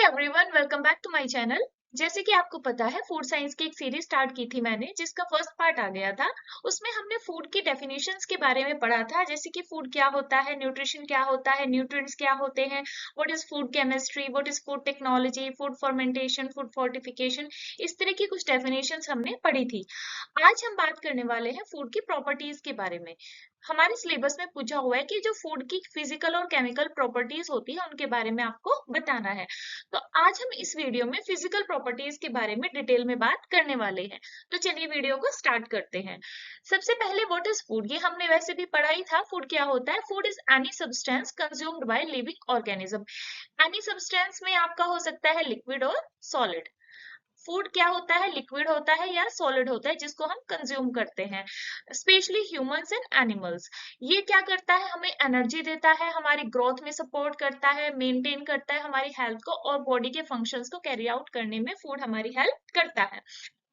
Everyone, welcome back to my channel. जैसे कि आपको पता है, फूड साइंस की एक सीरीज स्टार्ट की थी मैंने, जिसका फर्स्ट पार्ट आ गया था। उसमें हमने फूड की डेफिनेशंस के बारे में पढ़ा था, जैसे कि फूड क्या होता है, न्यूट्रिशन क्या होता है, न्यूट्रिएंट्स क्या होते हैं, what is food chemistry, what is food technology, food fermentation, food fortification. इस तरह की कुछ डेफिनेशंस हमने पढ़ी थी। आज हम बात करने वाले हैं फूड की प्रॉपर्टीज के बारे में। हमारे सिलेबस में पूछा हुआ है कि जो फूड की फिजिकल और केमिकल प्रॉपर्टीज होती है उनके बारे में आपको बताना है। तो आज हम इस वीडियो में फिजिकल प्रॉपर्टीज के बारे में डिटेल में बात करने वाले हैं। तो चलिए वीडियो को स्टार्ट करते हैं। सबसे पहले व्हाट इज फूड, ये हमने वैसे भी पढ़ा ही था। फूड क्या होता है? Food is any substance consumed by living organism. Any substance में आपका हो सकता है लिक्विड और सॉलिड। फूड क्या होता है? लिक्विड होता है या सॉलिड होता है जिसको हम कंज्यूम करते हैं, स्पेशली ह्यूमंस एंड एनिमल्स। ये क्या करता है? हमें एनर्जी देता है, हमारी ग्रोथ में सपोर्ट करता है, मेंटेन करता है हमारी हेल्थ को, और बॉडी के फंक्शंस को कैरी आउट करने में फूड हमारी हेल्प करता है।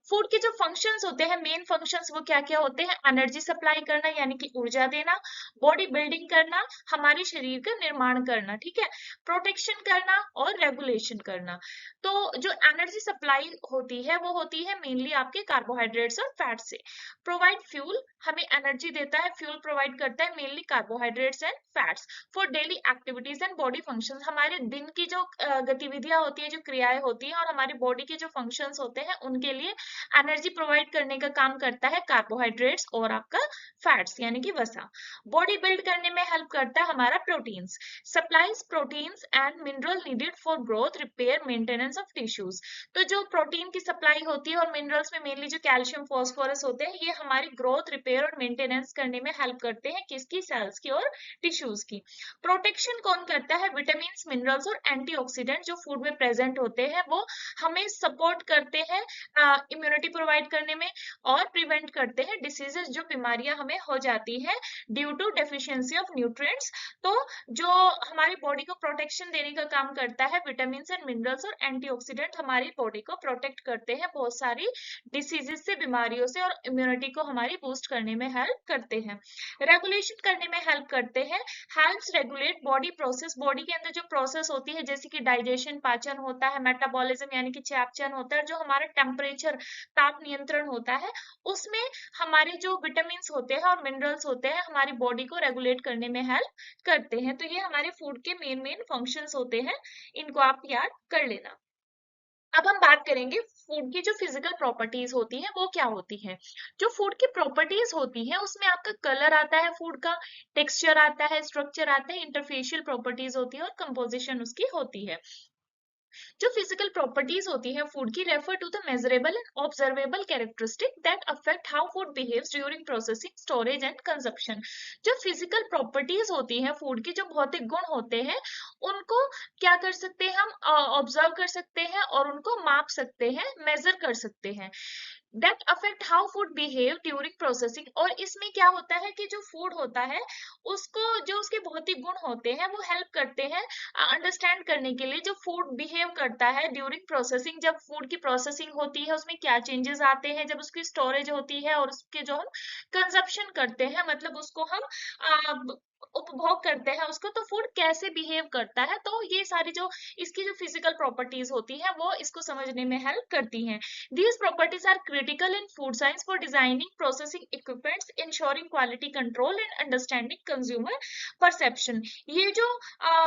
फूड के जो फंक्शंस होते हैं, मेन फंक्शंस, वो क्या क्या होते हैं? एनर्जी सप्लाई करना यानी कि ऊर्जा देना, बॉडी बिल्डिंग करना, हमारे शरीर का निर्माण करना, ठीक है, प्रोटेक्शन करना और रेगुलेशन करना। तो जो एनर्जी सप्लाई होती है वो होती है मेनली आपके कार्बोहाइड्रेट्स और फैट से। प्रोवाइड फ्यूल, हमें एनर्जी देता है, फ्यूल प्रोवाइड करता है mainly carbohydrates and fats. For daily activities and body functions, हमारे दिन की जो गतिविधियां होती है, जो क्रियाएं होती हैं, और हमारी बॉडी के जो फंक्शंस होते हैं, उनके लिए एनर्जी प्रोवाइड करने का काम करता है कार्बोहाइड्रेट्स और आपका फैट्स यानी कि वसा। बॉडी बिल्ड करने में हेल्प करता है हमारा proteins, supplies proteins and mineral needed for growth, repair, maintenance of tissues. तो जो प्रोटीन की सप्लाई होती है, और मिनरल्स में मेनली जो कैल्शियम फास्फोरस होते हैं, ये हमारी ग्रोथ, रिपेयर और मेंटेनेंस करने में हेल्प करते हैं, किसकी? सेल्स की और टिश्यूज की। प्रोटेक्शन कौन करता है? विटामिन, मिनरल्स और एंटीऑक्सीडेंट जो फूड में प्रेजेंट होते हैं, वो हमें सपोर्ट करते हैं इम्यूनिटी प्रोवाइड करने में, और प्रिवेंट करते हैं डिसीजेस, जो बीमारियां हमें हो जाती है due to deficiency of nutrients. तो जो हमारी बॉडी को प्रोटेक्शन देने का काम करता है, विटामिन एंड मिनरल्स और एंटीऑक्सीडेंट हमारी बॉडी को प्रोटेक्ट करते हैं बहुत सारी डिसीजेस से, बीमारियों से, और इम्यूनिटी को हमारी बूस्ट करने में हेल्प करते हैं। रेगुलेशन करने में हेल्प करते हैं, helps regulate body process. Body के अंदर जो प्रोसेस होती है, जैसे कि डाइजेशन, पाचन होता है, मेटाबॉलिज्म यानी कि चयापचय होता है, जो हमारा टेम्परेचर, ताप नियंत्रण होता है, उसमें हमारे जो विटामिन होते हैं और मिनरल्स होते हैं हमारी बॉडी को रेगुलेट करने में हेल्प करते हैं। तो ये हमारे फूड के मेन मेन फंक्शंस होते हैं, इनको आप याद कर लेना। अब हम बात करेंगे फूड की जो फिजिकल प्रॉपर्टीज होती हैं वो क्या होती हैं। जो फूड की प्रॉपर्टीज होती हैं उसमें आपका कलर आता है, फूड का टेक्सचर आता है, स्ट्रक्चर आता है, इंटरफेशियल प्रॉपर्टीज होती है, और कंपोजिशन उसकी होती है। जो फिजिकल प्रॉपर्टीज होती है फूड की, refer to the measurable and observable characteristic that affect how food behaves during processing, storage and consumption. जो फिजिकल प्रॉपर्टीज होती हैं फूड की, जो भौतिक गुण होते हैं, उनको क्या कर सकते हैं हम? ऑब्जर्व कर सकते हैं और उनको माप सकते हैं, मेजर कर सकते हैं। That affect how food behave during processing. और इसमें क्या होता है कि जो फूड होता है उसको, जो उसके भौतिक गुण होते हैं, वो हेल्प करते हैं अंडरस्टैंड करने के लिए जो फूड बिहेव करता है ड्यूरिंग प्रोसेसिंग। जब फूड की प्रोसेसिंग होती है उसमें क्या चेंजेस आते हैं, जब उसकी स्टोरेज होती है और उसके जो हम कंजप्शन करते हैं, मतलब उसको हम उपभोग करते हैं उसको, तो फूड कैसे बिहेव करता है। तो ये सारी जो इसकी जो फिजिकल प्रॉपर्टीज होती है वो इसको समझने में हेल्प करती हैं। These properties are critical in food science for designing processing equipments, ensuring quality control and understanding consumer perception। ये जो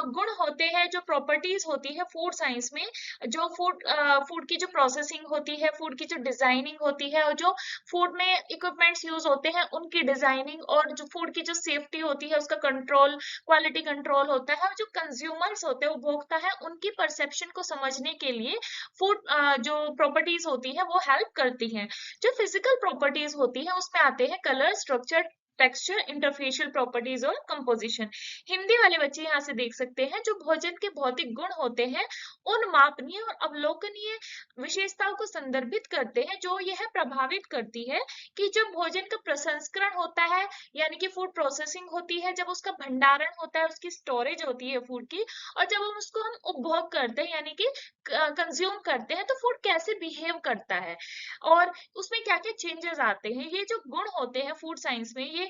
गुण होते हैं, जो प्रॉपर्टीज होती है फूड साइंस में, जो फूड की जो प्रोसेसिंग होती है, फूड की जो डिजाइनिंग होती है, और जो फूड में इक्विपमेंट्स यूज होते हैं उनकी डिजाइनिंग, और जो फूड की जो सेफ्टी होती है उसका कंट्रोल, क्वालिटी कंट्रोल होता है, और जो कंज्यूमर्स होते हैं, उपभोक्ता है, उनकी परसेप्शन को समझने के लिए फूड जो प्रॉपर्टीज होती है वो हेल्प करती हैं। जो फिजिकल प्रॉपर्टीज होती है उसमें आते हैं colour, structure, texture, interfacial properties और कंपोजिशन। हिंदी वाले बच्चे यहाँ से देख सकते हैं, जो भोजन के भौतिक गुण होते हैं उन मापनीय और अवलोकनीय विशेषताओं को संदर्भित करते हैं, जो यह प्रभावित करती है कि जब भोजन का प्रसंस्करण होता है, यानी कि फूड प्रोसेसिंग होती है, जब उसका भंडारण होता है, उसकी स्टोरेज होती है फूड की, और जब हम उसको उपभोग करते हैं यानी कि कंज्यूम करते हैं तो फूड कैसे बिहेव करता है और उसमें क्या क्या चेंजेस आते हैं। ये जो गुण होते हैं फूड साइंस में, ये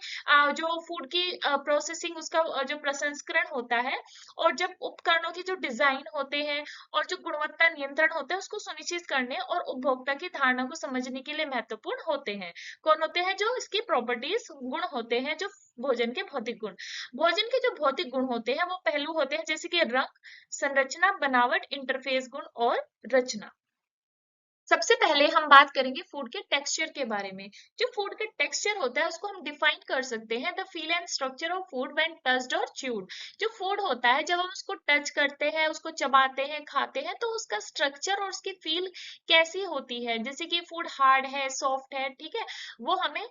जो फूड की प्रोसेसिंग, उसका जो प्रसंस्करण होता है, और जब उपकरणों के जो डिजाइन होते हैं और जो गुणवत्ता नियंत्रण होता है उसको सुनिश्चित करने और उपभोक्ता की धारणा को समझने के लिए महत्वपूर्ण होते हैं। कौन होते हैं? जो इसकी प्रॉपर्टीज, गुण होते हैं, जो भोजन के भौतिक गुण। भोजन के जो भौतिक गुण होते हैं वो पहलू होते हैं जैसे कि रंग, संरचना, बनावट, इंटरफेस गुण और रचना। सबसे पहले हम बात करेंगे फूड के टेक्सचर के बारे में। जो फूड का टेक्सचर होता है उसको हम डिफाइन कर सकते हैं, the feel and structure of food when touched और च्यूड। जो फूड होता है जब हम उसको टच करते हैं, उसको चबाते हैं, खाते हैं, तो उसका स्ट्रक्चर और उसकी फील कैसी होती है। जैसे कि फूड हार्ड है, सॉफ्ट है, ठीक है, वो हमें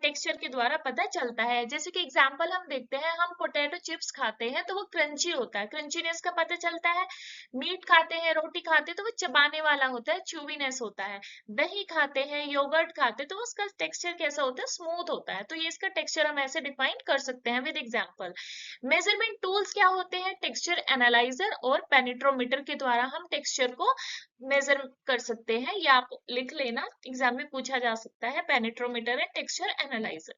टेक्सचर के द्वारा पता चलता है। जैसे कि एग्जाम्पल हम देखते हैं, हम पोटैटो चिप्स खाते हैं तो वो क्रंची होता है, क्रंचीनेस का पता चलता है। मीट खाते हैं, रोटी खाते हैं तो वो चबाने वाला होता है, च्यूवीनेस होता है। दही खाते हैं, योगर्ट खाते हैं तो उसका टेक्सचर कैसा होता है? स्मूथ होता है। तो ये इसका टेक्सचर हम ऐसे डिफाइन कर सकते हैं विद एग्जांपल। मेजरमेंट टूल्स क्या होते हैं? टेक्सचर एनालाइजर और पेनिट्रोमीटर के द्वारा हम टेक्सचर को मेजर कर सकते हैं। या आप लिख लेना, एग्जाम में पूछा जा सकता है, penetrometer and texture analyser.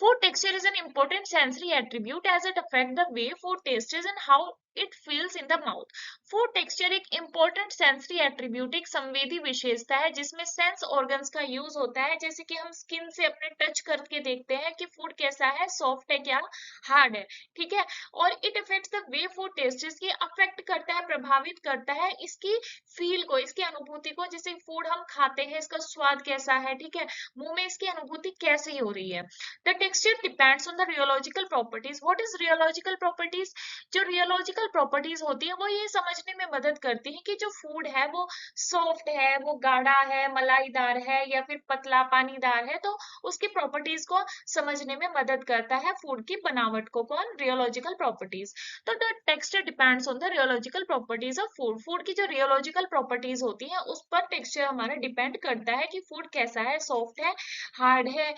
Food texture is an important sensory attribute as it affects the way food tastes and how it feels in the mouth. Food texture एक important sensory attribute, एक संवेदी विशेषता है जिसमें सेंस ऑर्गन्स का use होता है। जैसे कि हम स्किन से अपने टच करके देखते हैं कि फूड कैसा है, सॉफ्ट है क्या, हार्ड है, ठीक है। और it affects the way food taste, ये अफेक्ट करता है, प्रभावित करता है इसकी फील को, इसकी अनुभूति को। जैसे फूड हम खाते हैं, इसका स्वाद कैसा है, ठीक है, मुंह में इसकी अनुभूति कैसी हो रही है। The texture depends on the rheological properties. What is rheological properties? जो rheological properties होती है वो ये समझने में मदद करती है कि जो फूड है वो सॉफ्ट है, वो गाढ़ा है, मलाईदार है, या फिर पतला पानीदार है। तो उसकी प्रॉपर्टीज को समझने में मदद करता है फूड की बनावट को। कौन? Rheological properties. तो the texture depends on the rheological properties of food. Food की जो रियोलॉजिकल प्रॉपर्टीज होती है उस पर टेक्सचर हमारा डिपेंड करता है कि फूड कैसा है, सॉफ्ट है, हार्ड है,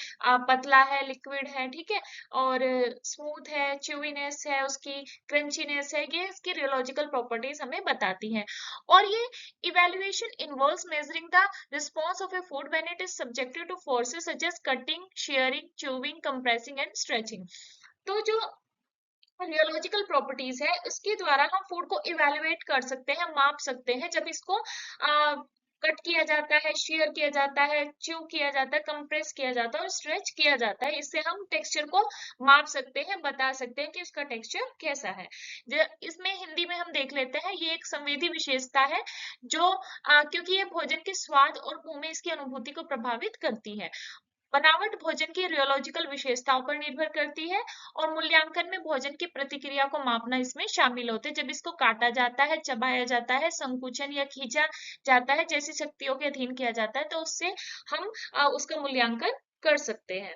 पतला है, लिक्विड है, ठीक है, और स्मूथ है, च्यूवीनेस है, उसकी क्रंचीनेस है। ये इसकी रियोलॉजिकल प्रॉपर्टीज हमें बताती हैं। और ये evaluation involves measuring the response of a food when it is subjected to forces such as cutting, shearing, chewing, compressing and stretching. तो जो रियोलॉजिकल प्रॉपर्टीज है उसके द्वारा हम फूड को इवेल्युएट कर सकते हैं, माप सकते हैं। जब इसको कट किया जाता है, शेयर किया जाता है, च्यू किया जाता है, कंप्रेस किया जाता है और स्ट्रेच किया जाता है, इससे हम टेक्सचर को माप सकते हैं, बता सकते हैं कि उसका टेक्सचर कैसा है। इसमें हिंदी में हम देख लेते हैं, ये एक संवेदी विशेषता है जो क्योंकि ये भोजन के स्वाद और मुंह में इसकी अनुभूति को प्रभावित करती है। बनावट भोजन की रियोलॉजिकल विशेषताओं पर निर्भर करती है और मूल्यांकन में भोजन की प्रतिक्रिया को मापना इसमें शामिल होते हैं। जब इसको काटा जाता है, चबाया जाता है, संकुचन या खींचा जाता है जैसी शक्तियों के अधीन किया जाता है, तो उससे हम उसका मूल्यांकन कर सकते हैं।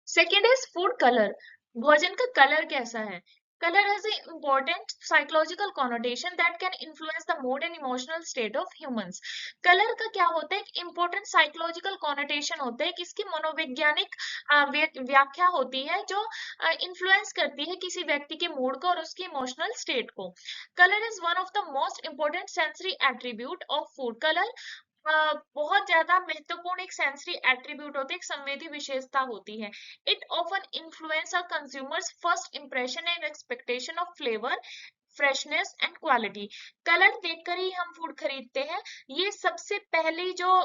Second is food colour. भोजन का कलर कैसा है? Color has an important psychological connotation that can influence the mood and emotional state of humans. Color का क्या होता है? एक important psychological connotation होता है कि इसकी मनोवैज्ञानिक व्याख्या होती है जो influence करती है किसी व्यक्ति के मूड को और उसकी emotional state को। Color is one of the most important sensory attribute of food. Color बहुत ज्यादा महत्वपूर्ण एक सेंसरी एट्रीब्यूट होती है, एक संवेदी विशेषता होती है। It often influence a consumers first impression and expectation of flavour, freshness and quality. Colour देखकर ही हम फूड खरीदते हैं। ये सबसे पहली जो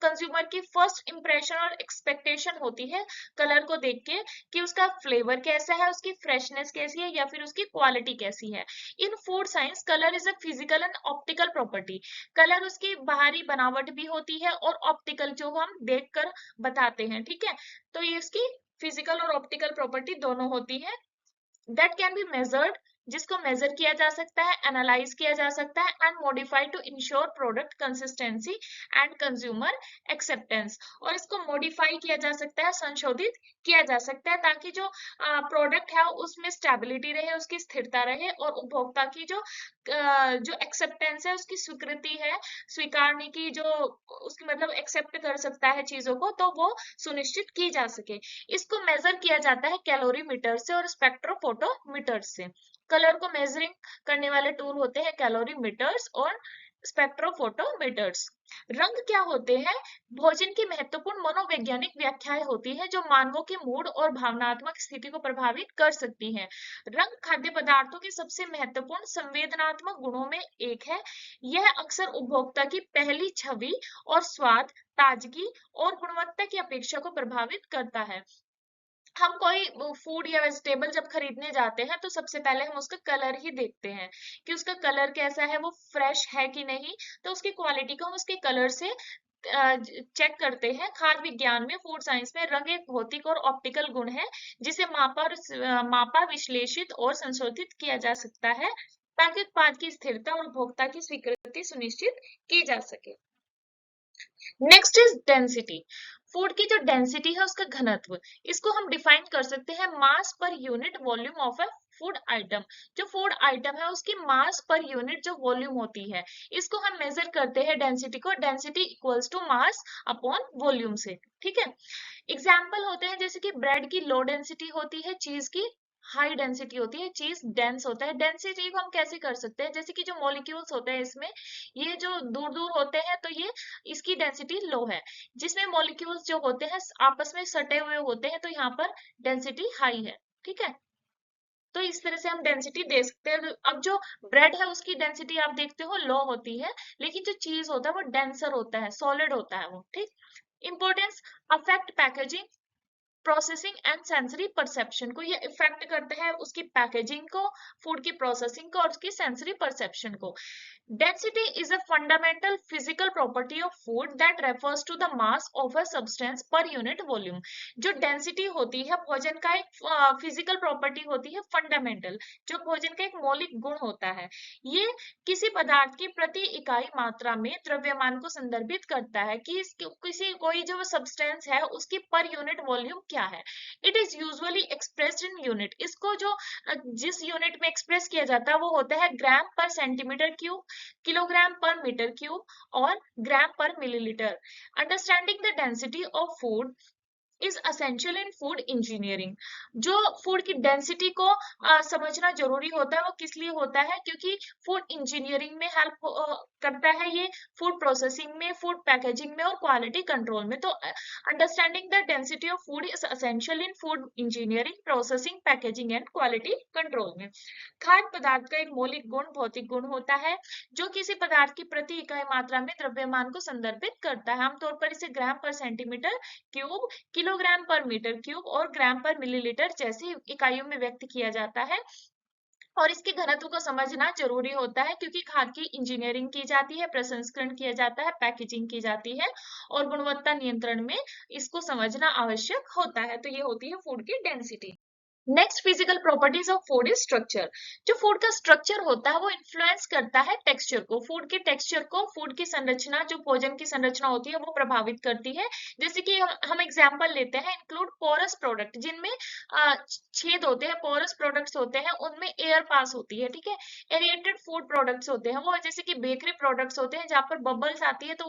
कंज्यूमर की फर्स्ट इंप्रेशन और एक्सपेक्टेशन होती है कलर को देख के, कि उसका फ्लेवर कैसा है, उसकी फ्रेशनेस कैसी है, या फिर उसकी क्वालिटी कैसी है। In food science colour is a physical and optical property. Colour उसकी बाहरी बनावट भी होती है और ऑप्टिकल जो हम देखकर बताते हैं, ठीक है। तो ये इसकी फिजिकल और ऑप्टिकल प्रॉपर्टी दोनों होती है। दैट कैन बी मेजर्ड, जिसको मेजर किया जा सकता है, एनालाइज किया जा सकता है, and modified to ensure product consistency and consumer acceptance. और इसको मॉडिफाई किया जा सकता है, संशोधित किया जा सकता है, ताकि जो प्रोडक्ट है उसमें स्टेबिलिटी रहे, उसकी स्थिरता रहे, और उपभोक्ता की जो एक्सेप्टेंस है, उसकी स्वीकृति है, स्वीकारने की जो उसकी मतलब एक्सेप्ट कर सकता है चीजों को, तो वो सुनिश्चित की जा सके। इसको मेजर किया जाता है कैलोरीमीटर से और स्पेक्ट्रोफोटोमीटर से। कलर को मेजरिंग करने वाले टूल होते हैं कैलोरीमीटर्स और स्पेक्ट्रोफोटोमीटर्स। रंग क्या होते हैं? भोजन की महत्वपूर्ण मनोवैज्ञानिक व्याख्याएं होती है जो मानवों के मूड और भावनात्मक स्थिति को प्रभावित कर सकती हैं। रंग खाद्य पदार्थों के सबसे महत्वपूर्ण संवेदनात्मक गुणों में एक है। यह अक्सर उपभोक्ता की पहली छवि और स्वाद, ताजगी और गुणवत्ता की अपेक्षा को प्रभावित करता है। हम कोई फूड या वेजिटेबल जब खरीदने जाते हैं तो सबसे पहले हम उसका कलर ही देखते हैं कि उसका कलर कैसा है, वो फ्रेश है कि नहीं। तो उसकी क्वालिटी को हम उसके कलर से चेक करते हैं। खाद्य विज्ञान में, फूड साइंस में रंग एक भौतिक और ऑप्टिकल गुण है जिसे मापा, विश्लेषित और संशोधित किया जा सकता है ताकि उत्पाद की स्थिरता और उपभोक्ता की स्वीकृति सुनिश्चित की जा सके। Next is density. फूड की जो डेंसिटी है उसका घनत्व, इसको हम डिफाइन कर सकते हैं मास पर unit volume of a food item. जो फूड आइटम है उसकी मास पर यूनिट जो वॉल्यूम होती है, इसको हम मेजर करते हैं डेंसिटी को, density equals to mass upon volume से। ठीक है, एग्जाम्पल होते हैं जैसे कि ब्रेड की लो डेंसिटी होती है, चीज की हाई डेंसिटी होती है, चीज डेंस होता है। डेंसिटी को हम कैसे कर सकते हैं? जैसे कि जो मॉलिक्यूल्स होते हैं इसमें, ये जो दूर दूर होते हैं तो ये इसकी डेंसिटी लो है। जिसमें मॉलिक्यूल्स जो होते हैं आपस में सटे हुए होते हैं तो यहाँ पर डेंसिटी हाई है। ठीक है, तो इस तरह से हम डेंसिटी दे सकते हैं। अब जो ब्रेड है उसकी डेंसिटी आप देखते हो लो होती है, लेकिन जो चीज होता है वो डेंसर होता है, सॉलिड होता है वो। ठीक, importance, affect packaging, processing and sensory perception को। ये इफेक्ट करता है उसकी पैकेजिंग को, फूड की प्रोसेसिंग को और उसकी सेंसरी परसेप्शन को। Density is a fundamental physical property of food that refers to the mass of a substance per unit volume. जो density होती है भोजन का एक फिजिकल प्रॉपर्टी होती है, फंडामेंटल, जो भोजन का एक मौलिक गुण होता है। ये किसी पदार्थ की प्रति इकाई मात्रा में द्रव्यमान को संदर्भित करता है कि किसी कोई जो सब्सटेंस है उसकी पर यूनिट वॉल्यूम क्या है। It is usually expressed in unit. इसको जो जिस यूनिट में एक्सप्रेस किया जाता है वो होता है ग्राम पर सेंटीमीटर क्यूब, किलोग्राम पर मीटर क्यूब और ग्राम पर millilitre. Understanding the density of food is essential in food engineering. जो फूड की डेंसिटी को समझना जरूरी होता है वो किस लिए होता है? क्योंकि फूड इंजीनियरिंग में हेल्प करता है ये, फूड प्रोसेसिंग में, फूड पैकेजिंग में और क्वालिटी कंट्रोल में। तो understanding the density of food is essential in food engineering, processing, packaging and quality control में। खाद्य पदार्थ का एक मौलिक गुण भौतिक गुण होता है जो किसी पदार्थ की प्रति इकाई मात्रा में द्रव्यमान को संदर्भित करता है। आमतौर पर इसे ग्राम पर सेंटीमीटर क्यूब, किलोग्राम पर मीटर क्यूब और ग्राम पर मिलीलीटर जैसी इकाइयों में व्यक्त किया जाता है। और इसके घनत्व को समझना जरूरी होता है क्योंकि खाद्य की इंजीनियरिंग की जाती है, प्रसंस्करण किया जाता है, पैकेजिंग की जाती है और गुणवत्ता नियंत्रण में इसको समझना आवश्यक होता है। तो ये होती है फूड की density. Next physical properties of food is structure. जो फूड का स्ट्रक्चर होता है वो इन्फ्लुएंस करता है टेक्सचर को, फूड के टेक्सचर को, फूड की संरचना, जो भोजन की संरचना होती है वो प्रभावित करती है। जैसे कि हम एग्जांपल लेते हैं, इंक्लूड पोरस प्रोडक्ट, जिनमें छेद होते हैं, पोरस प्रोडक्ट्स होते हैं, उनमें एयर पास होती है। ठीक है, एरिएटेड फूड प्रोडक्ट्स होते हैं वो, जैसे कि बेकरी प्रोडक्ट्स होते हैं जहाँ पर बबल्स आती है तो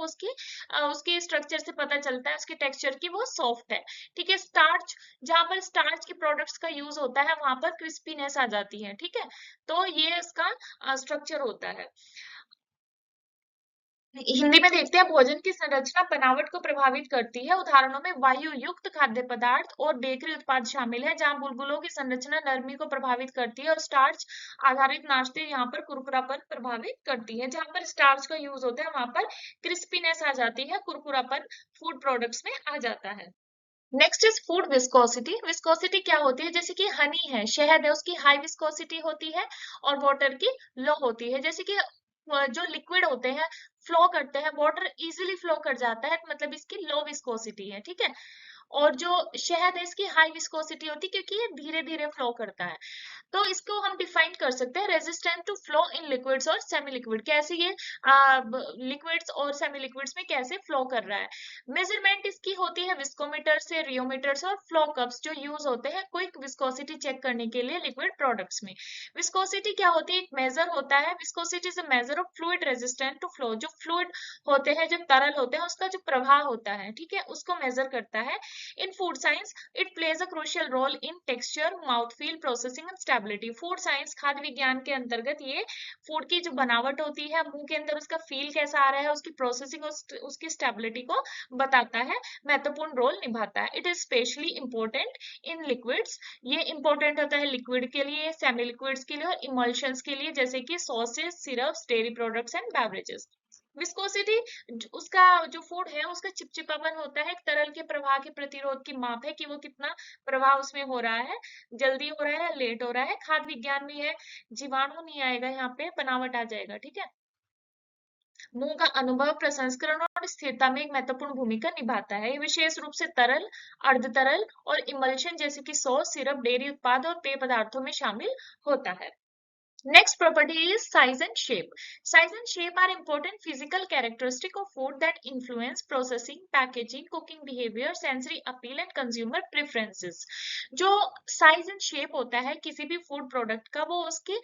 उसके स्ट्रक्चर से पता चलता है, उसके टेक्सचर की वो सॉफ्ट है। ठीक है, स्टार्च, जहां पर स्टार्च के प्रोडक्ट्स का यूज होता है वहां पर क्रिस्पीनेस आ जाती है। ठीक है, तो ये इसका स्ट्रक्चर होता है। हिंदी में देखते हैं, भोजन की संरचना बनावट को प्रभावित करती है। उदाहरणों में वायु युक्त खाद्य पदार्थ और बेकरी उत्पाद शामिल है, जहां बुलबुलों की संरचना नरमी को प्रभावित करती है और स्टार्च आधारित नाश्ते यहाँ पर कुरकुरापन प्रभावित करती है। जहां पर स्टार्च का यूज होता है वहां पर क्रिस्पीनेस आ जाती है, कुरकुरापन फूड प्रोडक्ट्स में आ जाता है। Next is food viscosity. Viscosity क्या होती है? जैसे कि हनी है, शहद है, उसकी हाई विस्कोसिटी होती है और वाटर की लो होती है। जैसे कि जो लिक्विड होते हैं फ्लो करते हैं, वाटर इजीली फ्लो कर जाता है, मतलब इसकी लो विस्कोसिटी है। ठीक है, और जो शहद है इसकी हाई विस्कोसिटी होती है क्योंकि ये धीरे धीरे फ्लो करता है। तो इसको हम डिफाइन कर सकते हैं resistant to flow in liquids और सेमी लिक्विड, कैसे ये लिक्विड्स और सेमी लिक्विड्स में कैसे फ्लो कर रहा है। मेजरमेंट इसकी होती है विस्कोमीटर से, रियोमीटर्स और फ्लो कप्स जो यूज होते हैं क्विक विस्कोसिटी चेक करने के लिए लिक्विड प्रोडक्ट्स में। विस्कोसिटी क्या होती है? एक मेजर होता है, viscosity is a measure of fluid resistant to flow. जो फ्लूइड होते हैं, जो तरल होते हैं, उसका जो प्रवाह होता है, ठीक है, उसको मेजर करता है। In food science it plays a crucial role in texture, mouth feel, processing and stability. Food science, खाद्य विज्ञान के अंतर्गत ये फूड की जो बनावट होती है, मुंह के अंदर उसका फील कैसा आ रहा है, उसकी प्रोसेसिंग, उसकी स्टेबिलिटी को बताता है, महत्वपूर्ण रोल निभाता है। It is specially important in liquids, ये इंपॉर्टेंट होता है लिक्विड के लिए, सेमी लिक्विड्स के लिए और इमल्शंस के लिए, जैसे कि sauces, syrups, dairy products and beverages. Viscosity, उसका जो फूड है उसका चिपचिपापन होता है, एक तरल के प्रवाह के प्रतिरोध की माप है कि वो कितना प्रवाह उसमें हो रहा है, जल्दी हो रहा है, लेट हो रहा है। खाद्य विज्ञान में है, जीवाणु नहीं आएगा यहाँ पे, बनावट आ जाएगा, ठीक है। मुंह का अनुभव प्रसंस्करण और स्थिरता में एक महत्वपूर्ण भूमिका निभाता है। ये विशेष रूप से तरल, अर्ध तरल और इमल्शन जैसे कि सॉस, सिरप, डेयरी उत्पाद और पेय पदार्थों में शामिल होता है। Next property is size and shape. Size and shape are important physical characteristic of food that influence processing, packaging, cooking behavior, sensory appeal and consumer preferences. जो size and shape होता है किसी भी फूड प्रोडक्ट का, वो उसके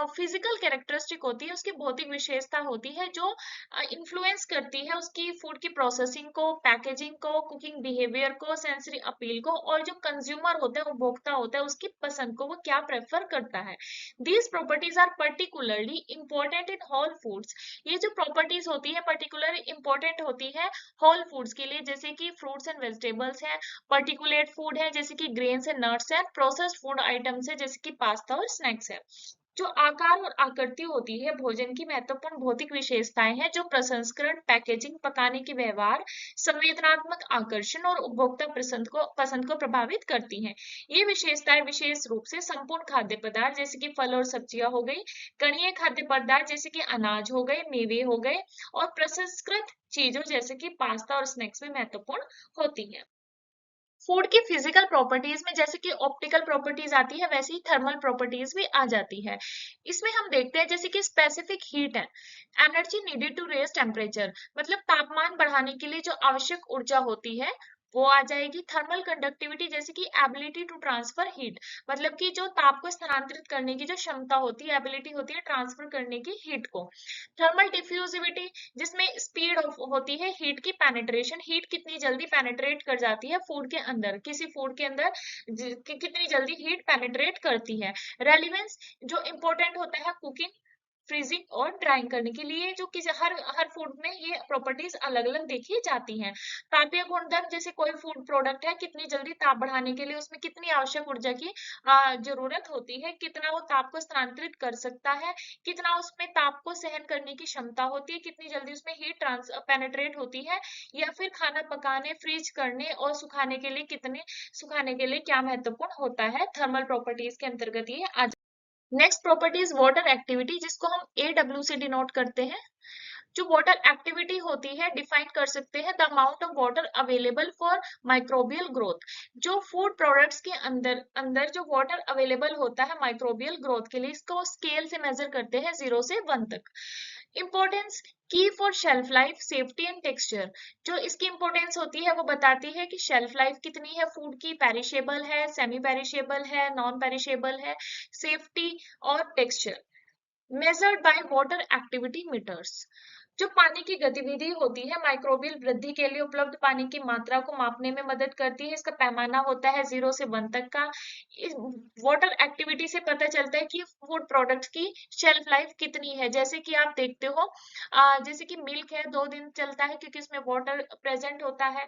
physical characteristic होती है, उसकी भौतिक विशेषता होती है जो इन्फ्लुएंस करती है उसकी फूड की प्रोसेसिंग को, पैकेजिंग को, कुकिंग बिहेवियर को, सेंसरी अपील को, और जो कंज्यूमर होता है, उपभोक्ता होता है, उसकी पसंद को, वो क्या प्रेफर करता है। These properties are particularly important in whole foods. ये जो properties होती है particular important होती है whole foods के लिए, जैसे कि fruits and vegetables है, particulate food है जैसे कि grains and nuts है, processed food items है जैसे कि पास्ता और snacks है। जो आकार और आकृति होती है भोजन की महत्वपूर्ण भौतिक विशेषताएं हैं जो प्रसंस्करण, पैकेजिंग, पकाने के व्यवहार, संवेदनात्मक आकर्षण और उपभोक्ता पसंद को प्रभावित करती हैं। ये विशेषताएं विशेष रूप से संपूर्ण खाद्य पदार्थ जैसे कि फल और सब्जियां हो गई, कणीय खाद्य पदार्थ जैसे कि अनाज हो गए, मेवे हो गए, और प्रसंस्कृत चीजों जैसे कि पास्ता और स्नैक्स में महत्वपूर्ण होती है। फूड की फिजिकल प्रॉपर्टीज में जैसे कि ऑप्टिकल प्रॉपर्टीज आती है, वैसे ही थर्मल प्रॉपर्टीज भी आ जाती है। इसमें हम देखते हैं जैसे कि स्पेसिफिक हीट है, energy needed to raise temperature, मतलब तापमान बढ़ाने के लिए जो आवश्यक ऊर्जा होती है वो आ जाएगी। थर्मल कंडक्टिविटी जैसे कि एबिलिटी टू ट्रांसफर हीट, मतलब कि जो ताप को स्थानांतरित करने की जो क्षमता होती है, एबिलिटी होती है ट्रांसफर करने की हीट को। थर्मल डिफ्यूजिविटी, जिसमें स्पीड होती है हीट की पेनिट्रेशन, हीट कितनी जल्दी पेनिट्रेट कर जाती है फूड के अंदर, किसी फूड के अंदर कितनी जल्दी हीट पेनिट्रेट करती है। रेलिवेंस, जो इंपॉर्टेंट होता है कुकिंग, फ्रीजिंग और ड्राइंग करने के लिए, जो किसी हर हर फूड में ये प्रॉपर्टीज अलग अलग देखी जाती हैं। तापीय गुणधर्म, जैसे कोई फूड प्रोडक्ट है, कितनी जल्दी ताप बढ़ाने के लिए उसमें कितनी आवश्यक ऊर्जा की जरूरत होती है, कितना वो ताप को स्थानांतरित कर सकता है, कितना उसमें ताप को सहन करने की क्षमता होती है, कितनी जल्दी उसमें हीट पेनेट्रेट होती है, या फिर खाना पकाने, फ्रीज करने और सुखाने के लिए क्या महत्वपूर्ण होता है, थर्मल प्रॉपर्टीज के अंतर्गत ये आ। Next property is water activity, जिसको हम AW से डिनोट करते हैं। जो वाटर एक्टिविटी होती है डिफाइन कर सकते हैं the amount of water available for microbial growth. जो फूड प्रोडक्ट्स के अंदर अंदर जो वाटर अवेलेबल होता है माइक्रोबियल ग्रोथ के लिए, इसको स्केल से मेजर करते हैं 0 से 1 तक। इंपॉर्टेंस, की for shelf life, safety and texture, जो इसकी इंपॉर्टेंस होती है वो बताती है कि शेल्फ लाइफ कितनी है फूड की, पेरिशेबल है, सेमी पेरिशेबल है, नॉन पेरिशेबल है, सेफ्टी और texture. Measured by water activity meters, जो पानी की गतिविधि होती है माइक्रोबियल वृद्धि के लिए उपलब्ध पानी की मात्रा को मापने में मदद करती है। इसका पैमाना होता है 0 से 1 तक का। इस वाटर एक्टिविटी से पता चलता है कि फूड प्रोडक्ट की शेल्फ लाइफ कितनी है। जैसे कि आप देखते हो जैसे कि मिल्क है 2 दिन चलता है क्योंकि इसमें वाटर प्रेजेंट होता है।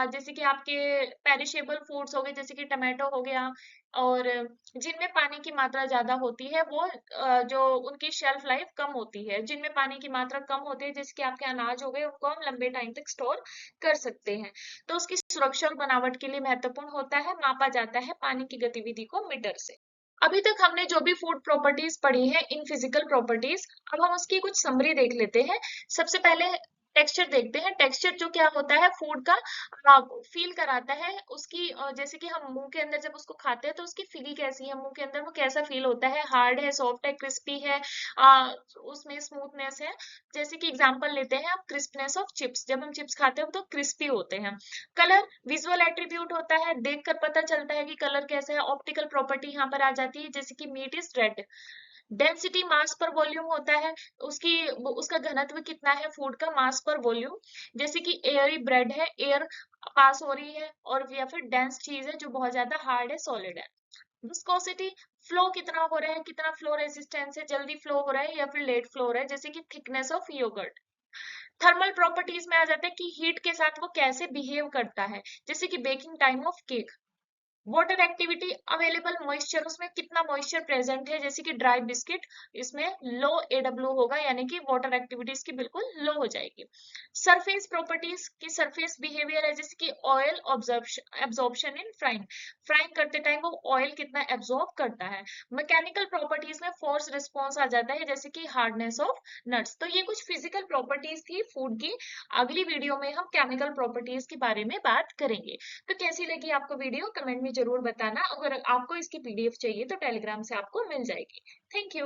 जैसे कि आपके पेरिशेबल फूड्स हो गए जैसे कि टमाटो हो गया, और जिनमें पानी की मात्रा ज्यादा होती है वो जो उनकी शेल्फ लाइफ कम होती है। जिनमें पानी की मात्रा कम होती है जैसे कि आपके अनाज हो गए, उनको हम लंबे टाइम तक स्टोर कर सकते हैं। तो उसकी सुरक्षा और बनावट के लिए महत्वपूर्ण होता है, मापा जाता है पानी की गतिविधि को मीटर से। अभी तक हमने जो भी फूड प्रॉपर्टीज पढ़ी है इन फिजिकल प्रॉपर्टीज, अब हम उसकी कुछ समरी देख लेते हैं। सबसे पहले टेक्सचर देखते हैं। टेक्सचर जो क्या होता है फूड का फील कराता है उसकी, जैसे कि हम मुंह के अंदर जब उसको खाते हैं तो उसकी फील कैसी है, मुंह के अंदर वो कैसा फील होता है, हार्ड है, सॉफ्ट है, क्रिस्पी है, उसमें स्मूथनेस है। जैसे कि एग्जांपल लेते हैं आप, क्रिस्पनेस ऑफ चिप्स, जब हम चिप्स खाते हैं तो क्रिस्पी होते हैं। कलर विजुअल एट्रीब्यूट होता है, देखकर पता चलता है कि कलर कैसा है। ऑप्टिकल प्रॉपर्टी यहाँ पर आ जाती है, जैसे कि meat is red, density mass पर वॉल्यूम होता है, उसका घनत्व कितना है फूड का मास पर वॉल्यूम। जैसे कि एयरी ब्रेड है, एयर पास हो रही है, और या फिर डेंस चीज है जो बहुत ज्यादा हार्ड है, सॉलिड है। विस्कोसिटी, फ्लो कितना हो रहा है, कितना फ्लो रेजिस्टेंस है, जल्दी फ्लो हो रहा है या फिर लेट फ्लो हो रहा है, जैसे कि thickness of yoghurt. Thermal properties में आ जाता है कि हीट के साथ वो कैसे बिहेव करता है, जैसे कि baking time of cake. Water activity, available moisture, उसमें कितना मॉइस्चर प्रेजेंट है, जैसे कि ड्राई बिस्किट, इसमें लो एडब्ल्यू होगा, यानी कि वाटर एक्टिविटी इसकी बिल्कुल लो हो जाएगी। सरफेस प्रॉपर्टीज की सरफेस बिहेवियर है, जैसे कि oil absorption in frying, frying करते टाइम वो ऑयल कितना एब्जॉर्ब करता है। मैकेनिकल प्रॉपर्टीज में फोर्स रिस्पॉन्स आ जाता है, जैसे कि हार्डनेस ऑफ नट्स। तो ये कुछ फिजिकल प्रॉपर्टीज थी फूड की। अगली वीडियो में हम केमिकल प्रॉपर्टीज के बारे में बात करेंगे। तो कैसी लगी आपको वीडियो, कमेंट में जरूर बताना। अगर आपको इसकी पीडीएफ चाहिए तो टेलीग्राम से आपको मिल जाएगी। Thank you.